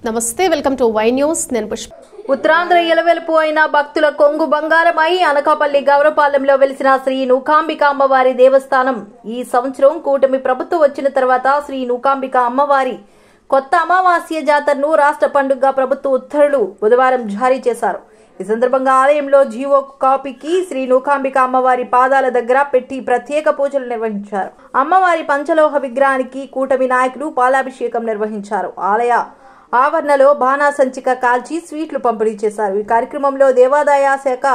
నమస్తే welcome to Y news నేను పుష్ప ఉత్తరాంధ్ర ఎలవెలుపు అయిన భక్తుల కొంగు బంగారమై అనకాపల్లి గౌరపాలెంలో వెలిసిన శ్రీ నూకాంబిక అమ్మవారి దేవస్థానం ఈ సంవత్సరం కూటమి ప్రభుత్వం వచ్చిన తర్వాత శ్రీ నూకాంబిక అమ్మవారి కొత్త అమావాస్య జాతరను రాష్ట్ర పండుగగా ప్రభుత్వ ఉత్తర్వులు బుధవారం జారీ చేశారు। ఈ సందర్భంగా ఆలయంలో జీవో కాపీకి శ్రీ నూకాంబిక అమ్మవారి పాదాల దగ్గర పెట్టి ప్రత్యేక పూజలు నిర్వహించారు। అమ్మవారి పంచలోహ విగ్రహానికి కూటమి నాయకులు పాలాభిషేకం నిర్వహించారు। ఆలయ ఆవరణలో బాణాసంచిక కాల్చి స్వీట్లు పంపిణీ చేశారు। ఈ కార్యక్రమంలో దేవాదాయ శాఖ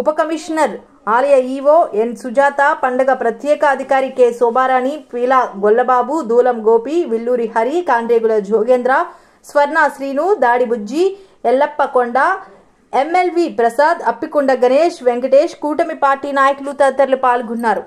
ఉప కమిషనర్ ఆలయ ఈవో ఎన్ సుజాత, పండగ ప్రత్యేక అధికారి కె శోభారాణి, పీల గొల్లబాబు, దూలం గోపి, విల్లూరి హరి, కాండ్రేగుల జోగేంద్ర, స్వర్ణ శ్రీను, దాడి బుజ్జి, ఎల్లప్ప కొండ, ఎమ్మెల్వి ప్రసాద్, అప్పికొండ గణేష్, వెంకటేష్, కూటమి పార్టీ నాయకులు తదితరులు పాల్గొన్నారు।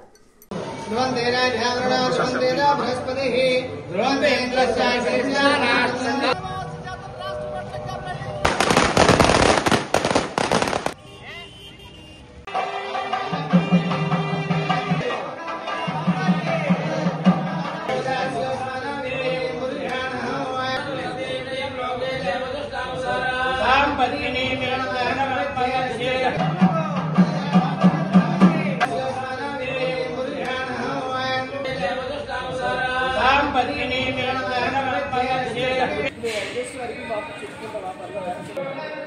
వరకు బాబు చెప్పుకుంటా